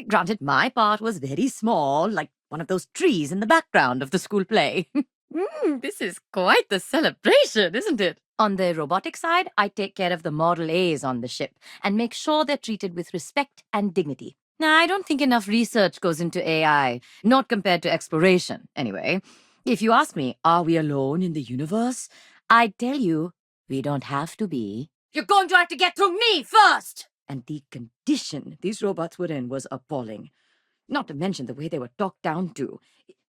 Granted, my part was very small, like one of those trees in the background of the school play. This is quite the celebration, isn't it? On the robotic side, I take care of the Model A's on the ship and make sure they're treated with respect and dignity. Now, I don't think enough research goes into AI, not compared to exploration, anyway. If you ask me, are we alone in the universe? I'd tell you, we don't have to be. You're going to have to get through me first! And the condition these robots were in was appalling. Not to mention the way they were talked down to.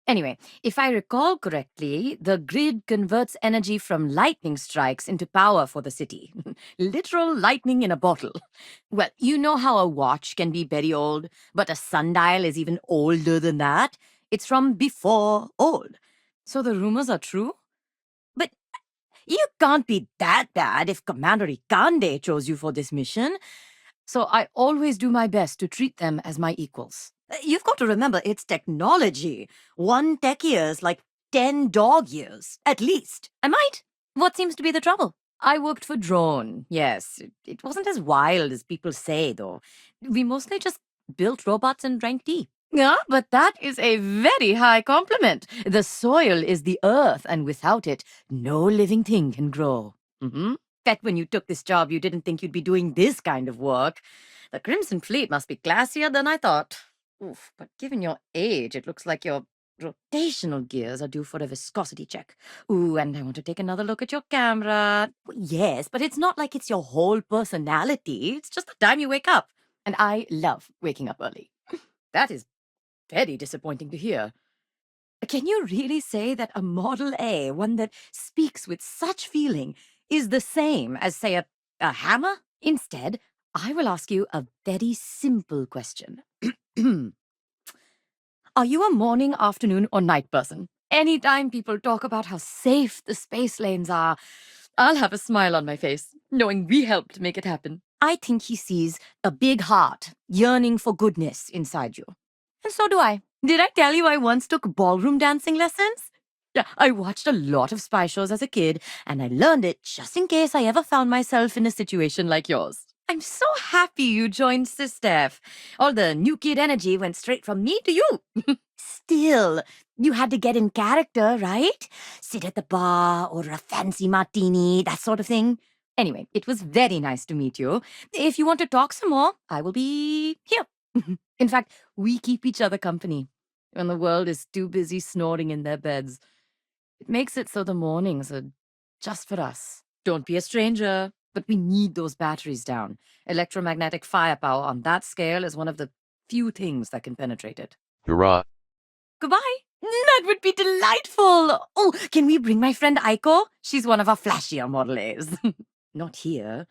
Anyway, if I recall correctly, the grid converts energy from lightning strikes into power for the city. Literal lightning in a bottle. Well, you know how a watch can be very old, but a sundial is even older than that. It's from before old. So the rumors are true? But you can't be that bad if Commander Ikande chose you for this mission. So I always do my best to treat them as my equals. You've got to remember, it's technology. 1 tech year is like 10 dog years, at least. I might. What seems to be the trouble? I worked for Drone, yes. It wasn't as wild as people say, though. We mostly just built robots and drank tea. Yeah, but that is a very high compliment. The soil is the earth, and without it, no living thing can grow. Bet when you took this job, you didn't think you'd be doing this kind of work. The Crimson Fleet must be classier than I thought. Oof, but given your age, it looks like your rotational gears are due for a viscosity check. Ooh, and I want to take another look at your camera. Yes, but it's not like it's your whole personality. It's just the time you wake up. And I love waking up early. That is very disappointing to hear. Can you really say that a Model A, one that speaks with such feeling, is the same as, say, a hammer? Instead, I will ask you a very simple question. Are you a morning, afternoon, or night person? Anytime people talk about how safe the space lanes are, I'll have a smile on my face, knowing we helped make it happen. I think he sees a big heart yearning for goodness inside you. And so do I. Did I tell you I once took ballroom dancing lessons? Yeah, I watched a lot of spy shows as a kid, and I learned it just in case I ever found myself in a situation like yours. I'm so happy you joined SysDef. All the new kid energy went straight from me to you. Still, you had to get in character, right? Sit at the bar, order a fancy martini, that sort of thing. Anyway, it was very nice to meet you. If you want to talk some more, I will be here. In fact, we keep each other company when the world is too busy snoring in their beds. It makes it so the mornings are just for us. Don't be a stranger, but we need those batteries down. Electromagnetic firepower on that scale is one of the few things that can penetrate it. Hurrah. Goodbye. That would be delightful. Oh, can we bring my friend Aiko? She's one of our flashier Model A's. Not here.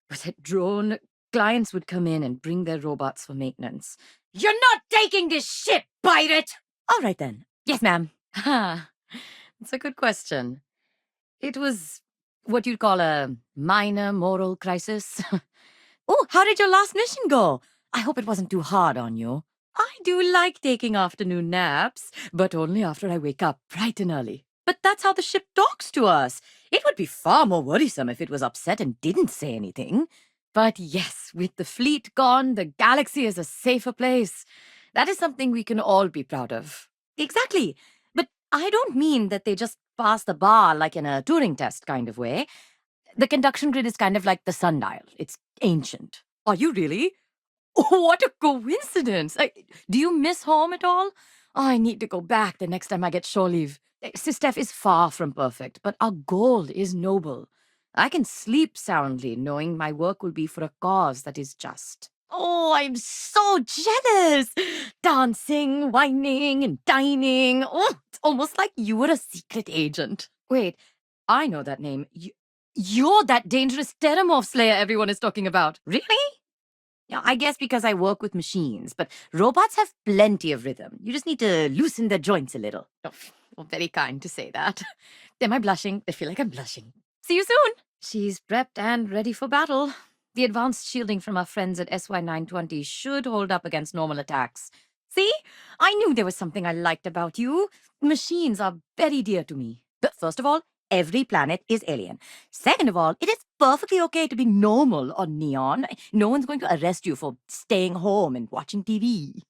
But at Drone, clients would come in and bring their robots for maintenance. You're not taking this ship, pirate! All right, then. Yes, ma'am. That's a good question. It was what you'd call a minor moral crisis. Oh, how did your last mission go? I hope it wasn't too hard on you. I do like taking afternoon naps, but only after I wake up bright and early. But that's how the ship talks to us. It would be far more worrisome if it was upset and didn't say anything. But yes, with the fleet gone, the galaxy is a safer place. That is something we can all be proud of. Exactly. But I don't mean that they just pass the bar like in a Turing test kind of way. The conduction grid is kind of like the sundial. It's ancient. Are you really? Oh, what a coincidence! Do you miss home at all? Oh, I need to go back the next time I get shore leave. SysDef is far from perfect, but our goal is noble. I can sleep soundly knowing my work will be for a cause that is just. Oh, I'm so jealous! Dancing, whining, and dining. Oh, it's almost like you were a secret agent. Wait, I know that name. You're that dangerous Terramorph slayer everyone is talking about. Really? Yeah, I guess because I work with machines, but robots have plenty of rhythm. You just need to loosen their joints a little. Oh, well, very kind to say that. Am I blushing? I feel like I'm blushing. See you soon! She's prepped and ready for battle. The advanced shielding from our friends at SY-920 should hold up against normal attacks. See? I knew there was something I liked about you. Machines are very dear to me. But first of all, Every planet is alien. Second of all, it is perfectly okay to be normal on Neon. No one's going to arrest you for staying home and watching TV.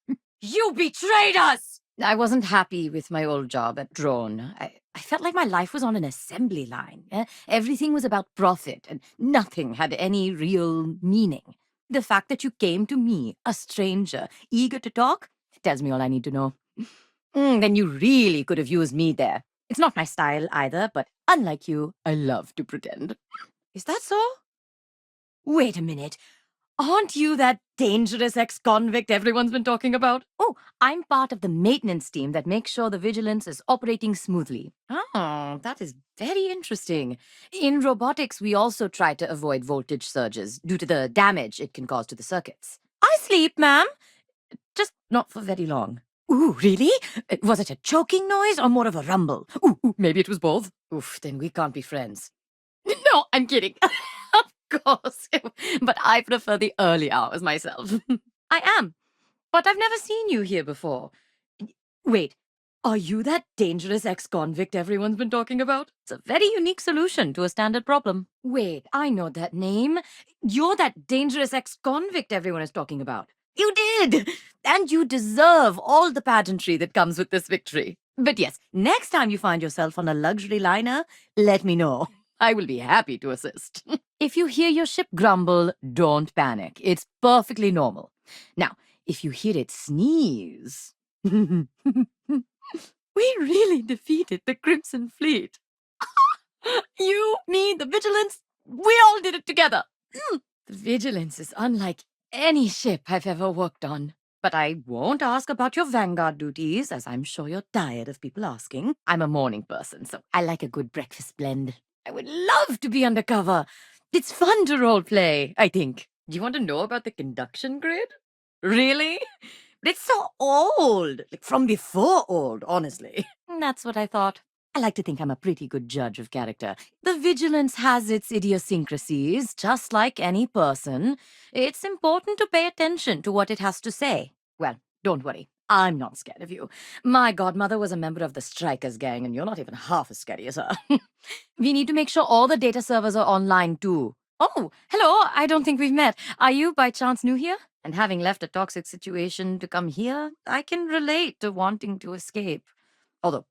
You betrayed us! I wasn't happy with my old job at Drone. I felt like my life was on an assembly line. Everything was about profit, and nothing had any real meaning. The fact that you came to me, a stranger, eager to talk, tells me all I need to know. Then you really could have used me there. It's not my style either, but unlike you, I love to pretend. Is that so? Wait a minute. Aren't you that dangerous ex-convict everyone's been talking about? Oh, I'm part of the maintenance team that makes sure the Vigilance is operating smoothly. Oh, that is very interesting. In robotics, we also try to avoid voltage surges due to the damage it can cause to the circuits. I sleep, ma'am. Just not for very long. Ooh, really? Was it a choking noise or more of a rumble? Ooh, maybe it was both. Oof, then we can't be friends. No, I'm kidding. Of course. But I prefer the early hours myself. I am. But I've never seen you here before. Wait, are you that dangerous ex-convict everyone's been talking about? It's a very unique solution to a standard problem. Wait, I know that name. You're that dangerous ex-convict everyone is talking about. You did! And you deserve all the pageantry that comes with this victory. But yes, next time you find yourself on a luxury liner, let me know. I will be happy to assist. If you hear your ship grumble, don't panic. It's perfectly normal. Now, if you hear it sneeze... We really defeated the Crimson Fleet. You, me, the Vigilance, we all did it together. The Vigilance is unlike any ship I've ever worked on. But I won't ask about your Vanguard duties, as I'm sure you're tired of people asking. I'm a morning person, so I like a good breakfast blend. I would love to be undercover. It's fun to roleplay, I think. Do you want to know about the conduction grid? Really? It's so old. Like from before old, honestly. That's what I thought. I like to think I'm a pretty good judge of character. The Vigilance has its idiosyncrasies, just like any person. It's important to pay attention to what it has to say. Well, don't worry. I'm not scared of you. My godmother was a member of the Strikers gang, and you're not even half as scary as her. We need to make sure all the data servers are online, too. Oh, hello. I don't think we've met. Are you, by chance, new here? And having left a toxic situation to come here, I can relate to wanting to escape. Although,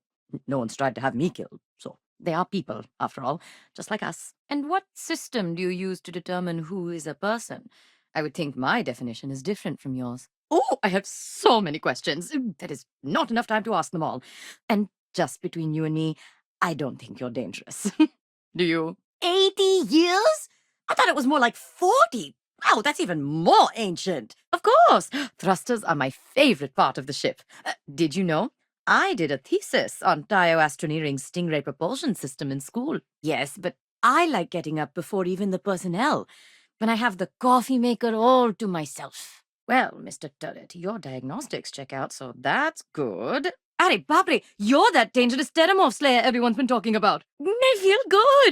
no one's tried to have me killed, so they are people, after all, just like us. And what system do you use to determine who is a person? I would think my definition is different from yours. Oh, I have so many questions. That is not enough time to ask them all. And just between you and me, I don't think you're dangerous. Do you? 80 years? I thought it was more like 40. Wow, that's even more ancient. Of course. Thrusters are my favorite part of the ship. Did you know? I did a thesis on Astroneering's Stingray propulsion system in school. Yes, but I like getting up before even the personnel, when I have the coffee maker all to myself. Well, Mr. Turret, your diagnostics check out, so that's good. Are Babri, you're that dangerous Terramorph Slayer everyone's been talking about. I feel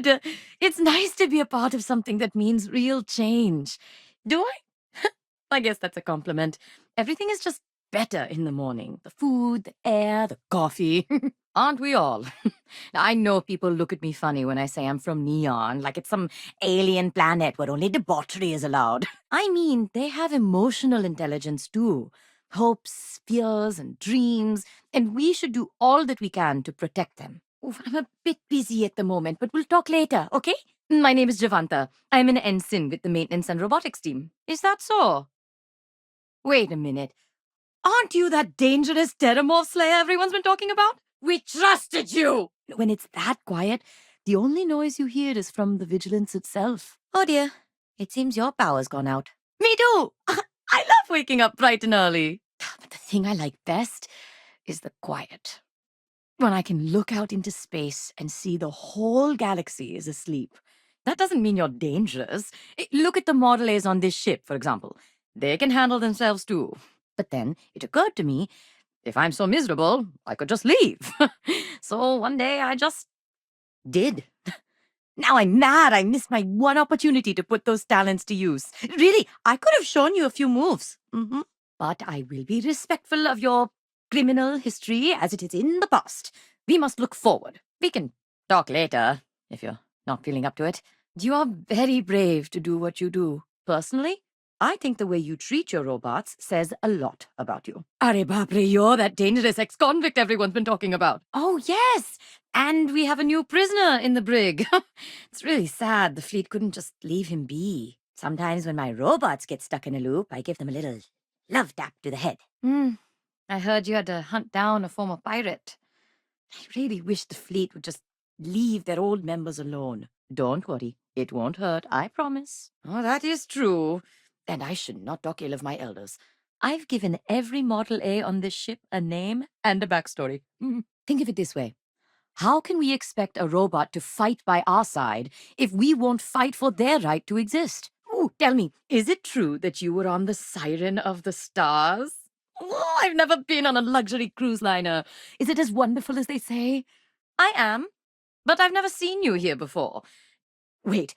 good. It's nice to be a part of something that means real change. Do I? I guess that's a compliment. Everything is just better in the morning. The food, the air, the coffee. Aren't we all? I know people look at me funny when I say I'm from Neon, like it's some alien planet where only debauchery is allowed. I mean, they have emotional intelligence too. Hopes, fears, and dreams, and we should do all that we can to protect them. Oof, I'm a bit busy at the moment, but we'll talk later, okay? My name is Jivanta. I'm an ensign with the maintenance and robotics team. Is that so? Wait a minute. Aren't you that dangerous Terramorph Slayer everyone's been talking about? We trusted you! When it's that quiet, the only noise you hear is from the Vigilance itself. Oh dear, it seems your power's gone out. Me too! I love waking up bright and early. But the thing I like best is the quiet. When I can look out into space and see the whole galaxy is asleep. That doesn't mean you're dangerous. Look at the Model A's on this ship, for example. They can handle themselves too. But then it occurred to me, if I'm so miserable, I could just leave. So one day I just did. Now I'm mad I missed my one opportunity to put those talents to use. Really, I could have shown you a few moves. But I will be respectful of your criminal history as it is in the past. We must look forward. We can talk later, if you're not feeling up to it. You are very brave to do what you do. Personally, I think the way you treat your robots says a lot about you. Are baapre, you're that dangerous ex-convict everyone's been talking about. Oh, yes! And we have a new prisoner in the brig. It's really sad the fleet couldn't just leave him be. Sometimes when my robots get stuck in a loop, I give them a little love tap to the head. I heard you had to hunt down a former pirate. I really wish the fleet would just leave their old members alone. Don't worry, it won't hurt, I promise. Oh, that is true. And I should not talk ill of my elders. I've given every Model A on this ship a name and a backstory. Think of it this way. How can we expect a robot to fight by our side if we won't fight for their right to exist? Ooh, tell me, is it true that you were on the Siren of the Stars? Oh, I've never been on a luxury cruise liner. Is it as wonderful as they say? I am, but I've never seen you here before. Wait,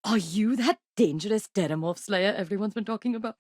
are you that dangerous Denomorph Slayer everyone's been talking about?